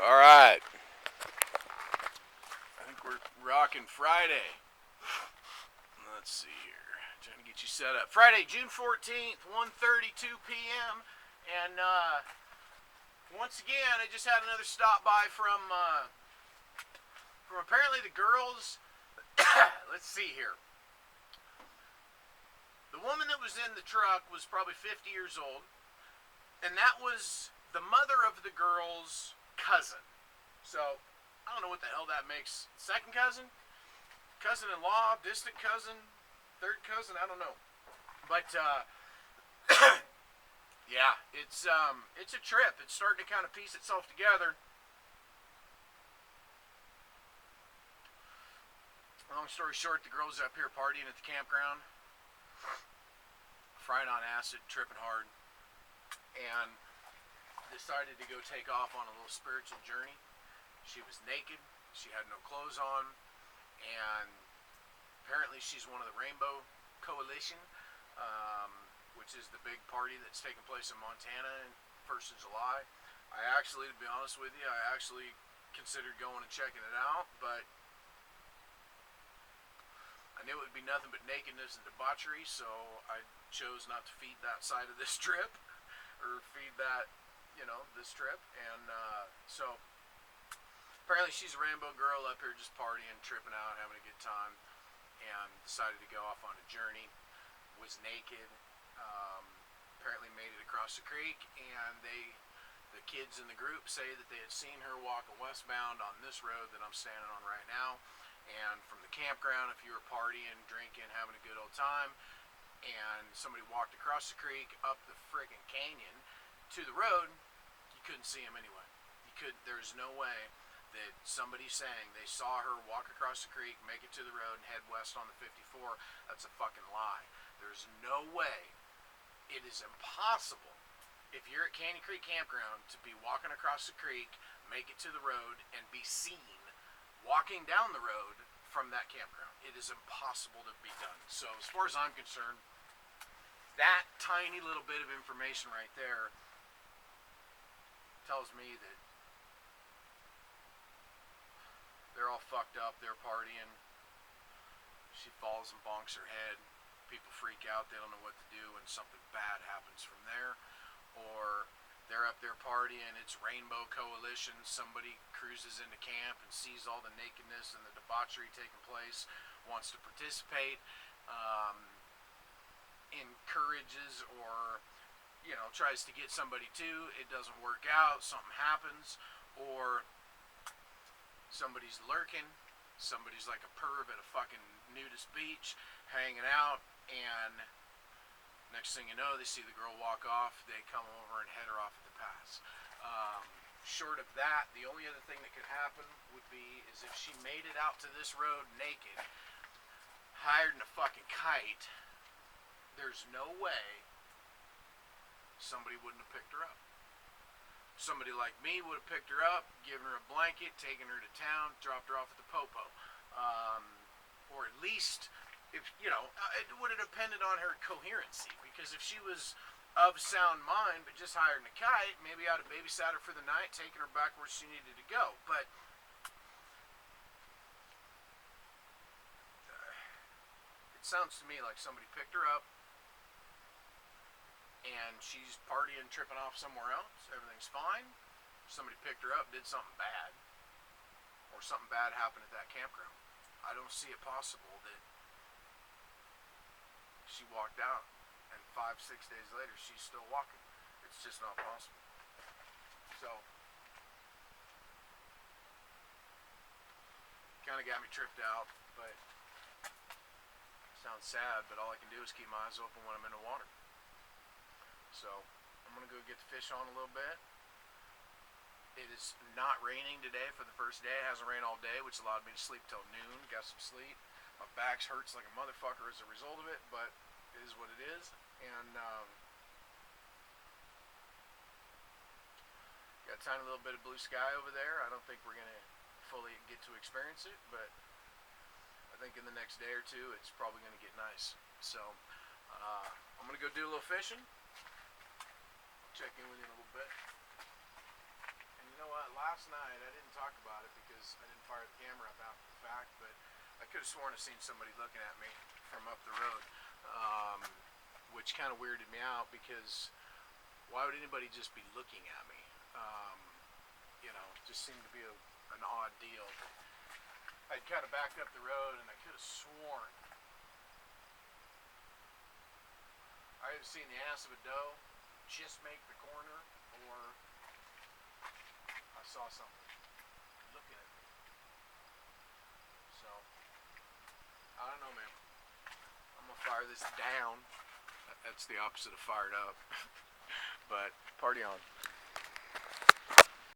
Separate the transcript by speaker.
Speaker 1: All right. I think we're rocking Friday. Let's see here. Trying to get you set up. Friday, June 14th, 1:32 p.m. And once again, I just had another stop by from apparently the girls. Let's see here. The woman that was in the truck was probably 50 years old, and that was the mother of the girl's cousin. So, I don't know what the hell that makes. Second cousin? Cousin-in-law? Distant cousin? Third cousin? I don't know. But, yeah, it's a trip. It's starting to kind of piece itself together. Long story short, the girls up here partying at the campground, fried on acid, tripping hard, and decided to go take off on a little spiritual journey. She was naked, she had no clothes on, and apparently she's one of the Rainbow Coalition, which is the big party that's taking place in Montana on 1st of July. To be honest with you, I actually considered going and checking it out, but I knew it would be nothing but nakedness and debauchery, so I chose not to feed that side of this trip, or feed that, this trip, and so apparently she's a rainbow girl up here just partying, tripping out, having a good time, and decided to go off on a journey, was naked, apparently made it across the creek, and the kids in the group say that they had seen her walking westbound on this road that I'm standing on right now. And from the campground, if you were partying, drinking, having a good old time, and somebody walked across the creek, up the friggin' canyon, to the road, you couldn't see him anyway. There's no way that somebody saying they saw her walk across the creek, make it to the road, and head west on the 54, that's a fucking lie. There's no way. It is impossible, if you're at Canyon Creek Campground, to be walking across the creek, make it to the road, and be seen walking down the road from that campground. It is impossible to be done. So as far as I'm concerned, that tiny little bit of information right there tells me that they're all fucked up, they're partying. She falls and bonks her head. People freak out, they don't know what to do, and something bad happens from there. Or they're up there partying, it's Rainbow Coalition, somebody cruises into camp and sees all the nakedness and the debauchery taking place, wants to participate, encourages or, tries to get somebody to, it doesn't work out, something happens, or somebody's lurking, somebody's like a perv at a fucking nudist beach, hanging out, and next thing you know, they see the girl walk off, they come over and head her off at the pass. Short of that, the only other thing that could happen would be is if she made it out to this road naked, hired in a fucking kite, there's no way somebody wouldn't have picked her up. Somebody like me would have picked her up, given her a blanket, taken her to town, dropped her off at the Popo. Or at least, if it would have depended on her coherency, because if she was of sound mind but just hired in a kite, maybe I'd have babysat her for the night, taken her back where she needed to go. But it sounds to me like somebody picked her up and she's partying, tripping off somewhere else, everything's fine. Somebody picked her up, did something bad, or something bad happened at that campground. I don't see it possible that she walked out and 5-6 days later she's still walking. It's just not possible. So kind of got me tripped out, but sounds sad, but all I can do is keep my eyes open when I'm in the water. So I'm gonna go get the fish on a little bit. It is not raining today for the first day. It hasn't rained all day, which allowed me to sleep till noon. Got some sleep. My back hurts like a motherfucker as a result of it, but it is what it is. And got a tiny little bit of blue sky over there. I don't think we're going to fully get to experience it, but I think in the next day or two it's probably going to get nice. So I'm going to go do a little fishing. Check in with you in a little bit. And you know what? last night, I didn't talk about it because I didn't fire the camera up after the fact, but I could have sworn I seen somebody looking at me from up the road, which kind of weirded me out because why would anybody just be looking at me? Just seemed to be an odd deal. I'd kind of backed up the road and I could have sworn I had seen the ass of a doe just make the corner, or I saw something looking at me. So, I don't know, man. I'm gonna fire this down. That's the opposite of fired up. But, party on.